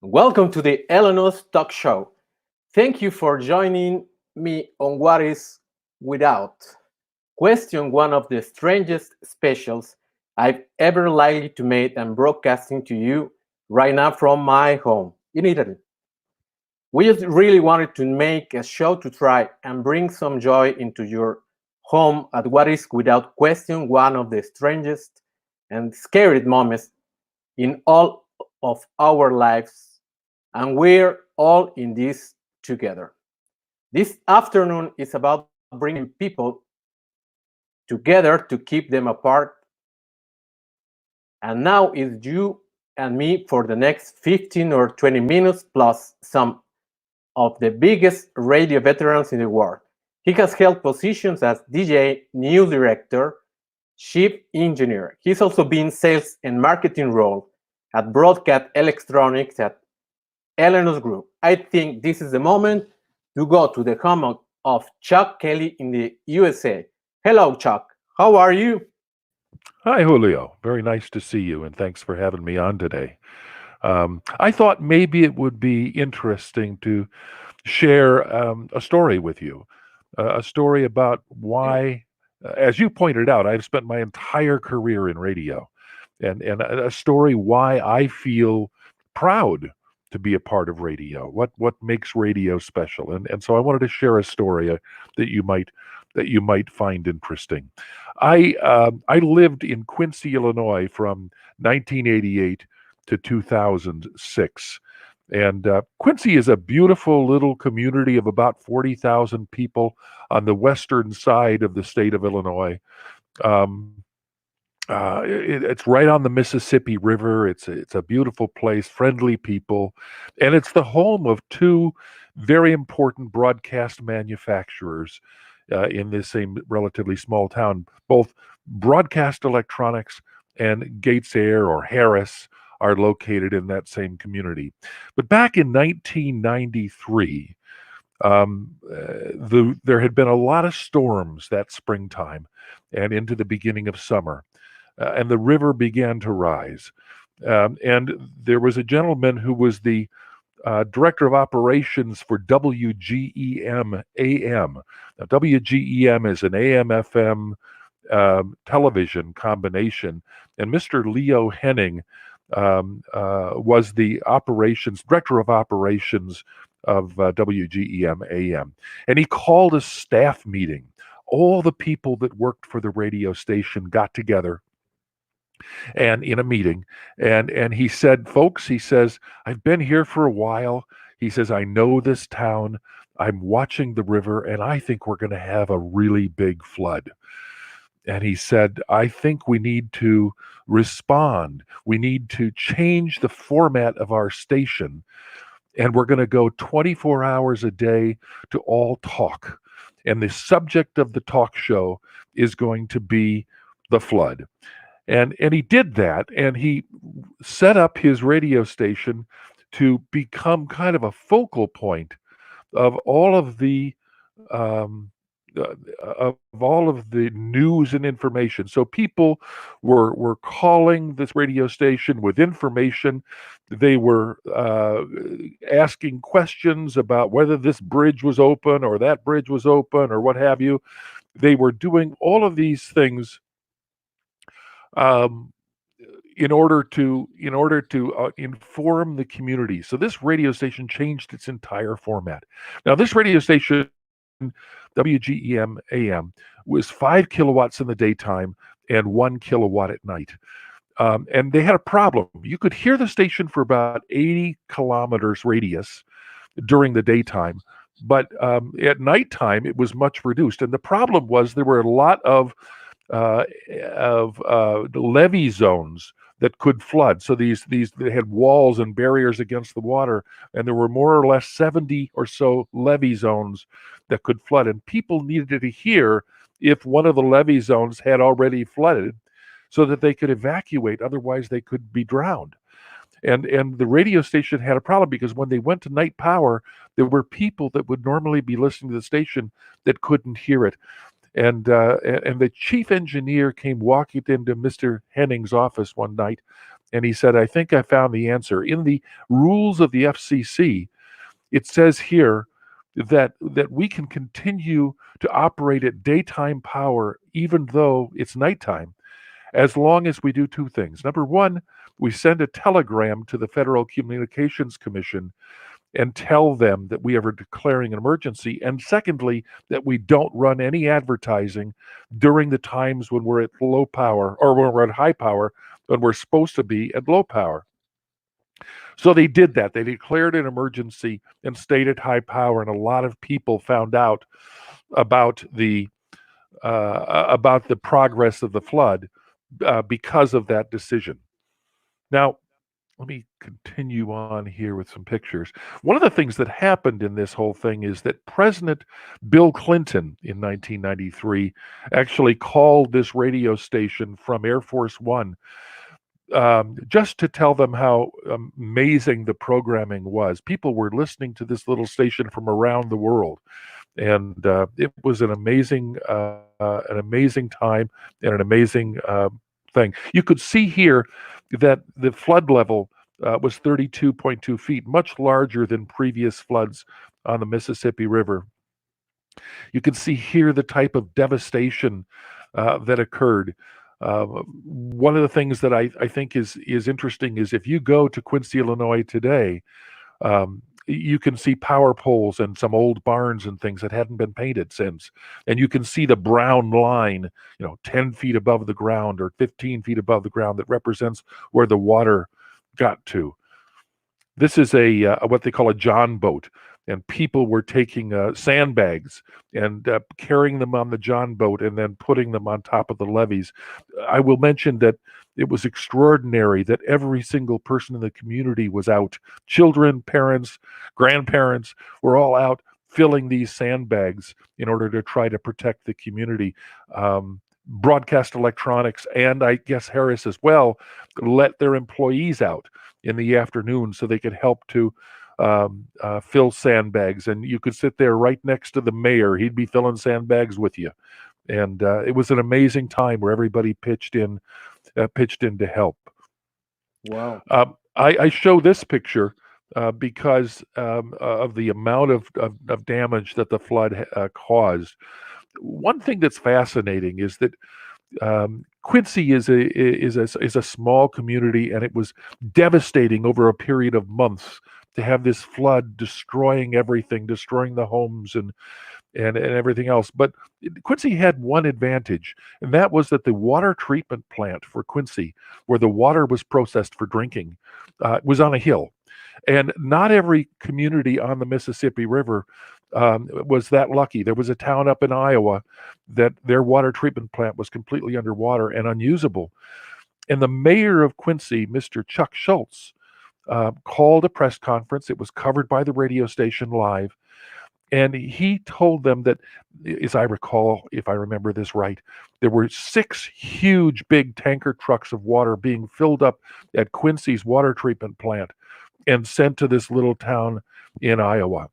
Welcome to the Elenos Talk Show. Thank you for joining me on what is without question one of the strangest specials I've ever likely to make and broadcasting to you right now from my home in Italy. We just really wanted to make a show to try and bring some joy into your home at what is without question one of the strangest and scary moments in all of our lives, and we're all in this together. This afternoon is about bringing people together to keep them apart, and now it's you and me for the next 15 or 20 minutes, plus some of the biggest radio veterans in the world. He has held positions as DJ, news director, chief engineer. He's also been sales and marketing role at Broadcast Electronics at Elenos Group. I think this is the moment to go to the home of Chuck Kelly in the USA. Hello, Chuck. How are you? Hi, Julio. Very nice to see you, and thanks for having me on today. I thought maybe it would be interesting to share a story with you, a story about why, as you pointed out, I've spent my entire career in radio, and a story why I feel proud to be a part of radio. What makes radio special, and so I wanted to share a story that you might that you might find interesting. I lived in Quincy, Illinois, from 1988 to 2006. And Quincy is a beautiful little community of about 40,000 people on the western side of the state of Illinois. Um, it's right on the Mississippi River. It's a beautiful place, friendly people, and it's the home of two very important broadcast manufacturers in this same relatively small town. Both Broadcast Electronics and Gates Air or Harris are located in that same community. But back in 1993, there had been a lot of storms that springtime and into the beginning of summer, and the river began to rise. And there was a gentleman who was the director of operations for WGEM AM. Now, WGEM is an AM FM television combination, and Mr. Leo Henning was the operations director of operations of WGEM AM, and he called a staff meeting. All the people that worked for the radio station got together and in a meeting, and he said, folks, he says, I've been here for a while. He says, I know this town. I'm watching the river, and I think we're going to have a really big flood. And he said, I think we need to respond. We need to change the format of our station, and we're going to go 24 hours a day to all talk. And the subject of the talk show is going to be the flood. And he did that, and he set up his radio station to become kind of a focal point of all of the um, news and information. So people were calling this radio station with information. They were asking questions about whether this bridge was open or that bridge was open or what have you. They were doing all of these things um, in order to inform the community. So this radio station changed its entire format. Now this radio station, WGEM AM, was 5 kilowatts in the daytime and 1 kilowatt at night. And they had a problem. You could hear the station for about 80 kilometers radius during the daytime, but at nighttime it was much reduced. And the problem was there were a lot of levee zones that could flood. So these they had walls and barriers against the water, and there were more or less 70 or so levee zones that could flood. And people needed to hear if one of the levee zones had already flooded, so that they could evacuate. Otherwise, they could be drowned. And the radio station had a problem because when they went to night power, there were people that would normally be listening to the station that couldn't hear it. And the chief engineer came walking into Mr. Henning's office one night And he said, I think I found the answer. In the rules of the FCC, it says here that we can continue to operate at daytime power even though it's nighttime, as long as we do two things. Number one, we send a telegram to the Federal Communications Commission and tell them that we are declaring an emergency. And secondly, that we don't run any advertising during the times when we're at low power or when we're at high power, when we're supposed to be at low power. So they did that. They declared an emergency and stayed at high power, and a lot of people found out about the progress of the flood because of that decision. Now, let me continue on here with some pictures. One of the things that happened in this whole thing is that President Bill Clinton in 1993 actually called this radio station from Air Force One, just to tell them how amazing the programming was. People were listening to this little station from around the world, and it was an amazing time and an amazing thing. You could see here that the flood level was 32.2 feet, much larger than previous floods on the Mississippi River. You can see here the type of devastation that occurred. One of the things that I think is interesting is if you go to Quincy, Illinois today, you can see power poles and some old barns and things that hadn't been painted since. And you can see the brown line, 10 feet above the ground or 15 feet above the ground that represents where the water got to. This is a what they call a John boat, and people were taking sandbags and carrying them on the John boat and then putting them on top of the levees. I will mention that it was extraordinary that every single person in the community was out. Children, parents, grandparents were all out filling these sandbags in order to try to protect the community. Broadcast Electronics and I guess Harris as well let their employees out in the afternoon so they could help to fill sandbags. And you could sit there right next to the mayor. He'd be filling sandbags with you. And it was an amazing time where everybody pitched in to help. Wow. I show this picture because of the amount of damage that the flood caused. One thing that's fascinating is that Quincy is a small community, and it was devastating over a period of months to have this flood destroying everything, destroying the homes and everything else. But Quincy had one advantage, and that was that the water treatment plant for Quincy, where the water was processed for drinking, was on a hill. And not every community on the Mississippi River was that lucky. There was a town up in Iowa that their water treatment plant was completely underwater and unusable. And the mayor of Quincy, Mr. Chuck Schultz, called a press conference. It was covered by the radio station live. And he told them that, as I recall, if I remember this right, there were 6 huge big tanker trucks of water being filled up at Quincy's water treatment plant and sent to this little town in Iowa.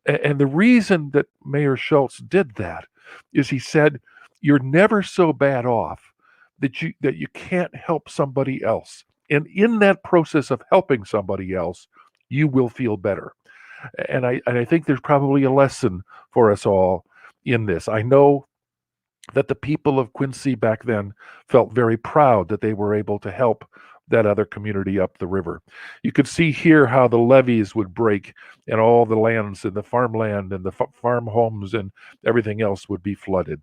And the reason that Mayor Schultz did that is he said, you're never so bad off that you can't help somebody else. And in that process of helping somebody else, you will feel better. And I think there's probably a lesson for us all in this. I know that the people of Quincy back then felt very proud that they were able to help that other community up the river. You could see here how the levees would break and all the lands and the farmland and the farm homes and everything else would be flooded.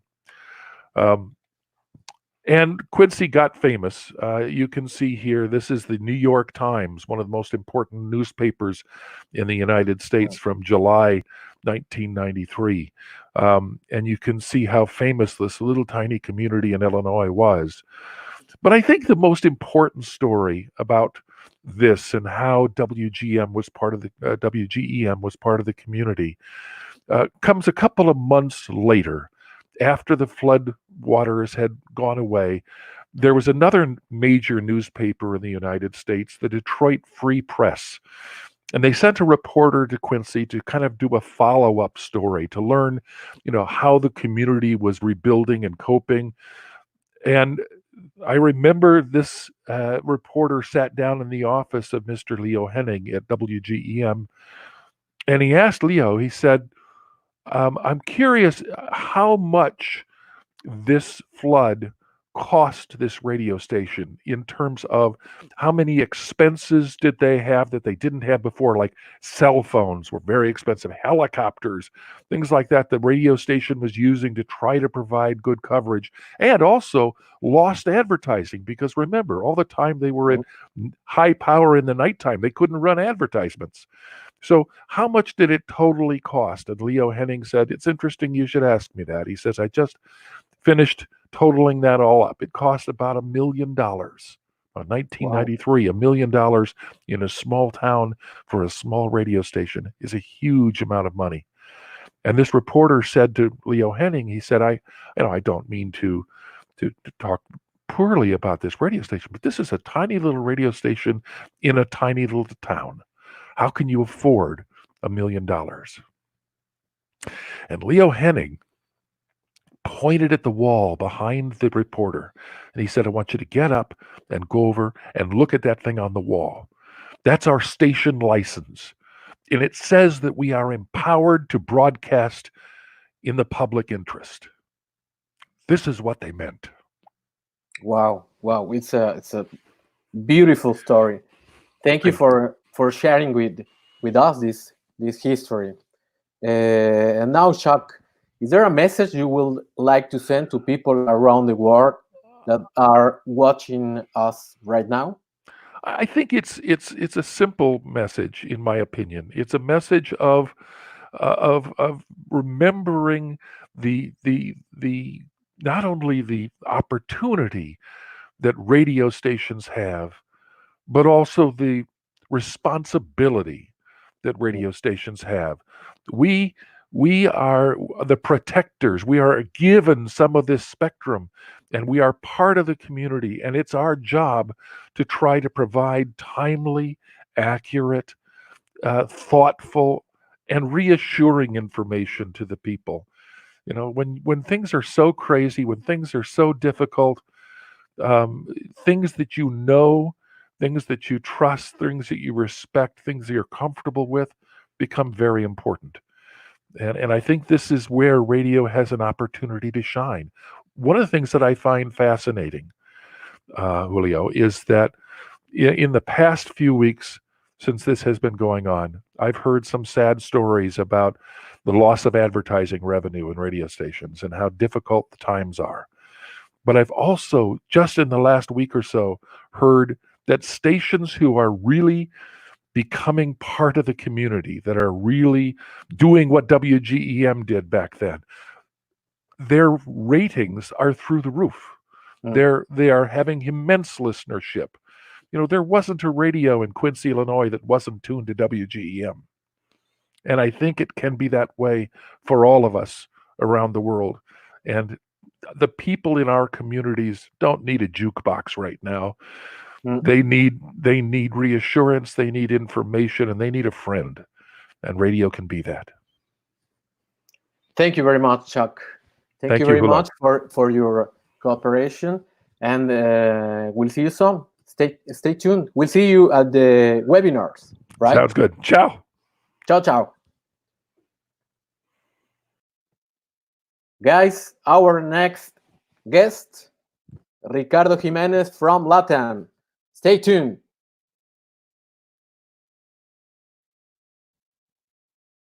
And Quincy got famous. You can see here, this is the New York Times, one of the most important newspapers in the United States from July 1993. And you can see how famous this little tiny community in Illinois was. But I think the most important story about this and how WGEM was part of the community comes a couple of months later. After the flood waters had gone away, there was another major newspaper in the United States, the Detroit Free Press. And they sent a reporter to Quincy to kind of do a follow-up story to learn, how the community was rebuilding and coping. And I remember this reporter sat down in the office of Mr. Leo Henning at WGEM, and he asked Leo, he said, I'm curious how much this flood cost this radio station in terms of how many expenses did they have that they didn't have before, like cell phones were very expensive, helicopters, things like that the radio station was using to try to provide good coverage, and also lost advertising because remember, all the time they were at high power in the nighttime, they couldn't run advertisements. So, how much did it totally cost? And Leo Henning said, it's interesting you should ask me that. He says, I just finished totaling that all up. It cost about $1 million. Wow. 1993, $1 million in a small town for a small radio station is a huge amount of money. And this reporter said to Leo Henning, he said, I don't mean to talk poorly about this radio station, but this is a tiny little radio station in a tiny little town. How can you afford $1 million? And Leo Henning pointed at the wall behind the reporter and he said, I want you to get up and go over and look at that thing on the wall. That's our station license. And it says that we are empowered to broadcast in the public interest. This is what they meant. Wow. Wow. It's a beautiful story. Thank you for sharing with us this history. And now, Chuck, is there a message you would like to send to people around the world that are watching us right now? I think it's a simple message, in my opinion. It's a message of remembering the not only the opportunity that radio stations have, but also the responsibility that radio stations have. We we are the protectors. We are given some of this spectrum and we are part of the community. And it's our job to try to provide timely, accurate, thoughtful, and reassuring information to the people. You know, when things are so crazy, when things are so difficult, things that you know, things that you trust, things that you respect, things that you're comfortable with become very important. And I think this is where radio has an opportunity to shine. One of the things that I find fascinating, Julio, is that in the past few weeks since this has been going on, I've heard some sad stories about the loss of advertising revenue in radio stations and how difficult the times are. But I've also, just in the last week or so, heard that stations who are really becoming part of the community, that are really doing what WGEM did back then, their ratings are through the roof. They are having immense listenership. You know, there wasn't a radio in Quincy, Illinois that wasn't tuned to WGEM. And I think it can be that way for all of us around the world. And the people in our communities don't need a jukebox right now. They need reassurance, they need information, and they need a friend. And radio can be that. Thank you very much, Chuck. Thank you Thank you, very Hula. much for your cooperation, and we'll see you soon. Stay tuned. We'll see you at the webinars, right? Sounds good. Ciao. Ciao, ciao. Guys, our next guest, Ricardo Jimenez from Latam. Stay tuned.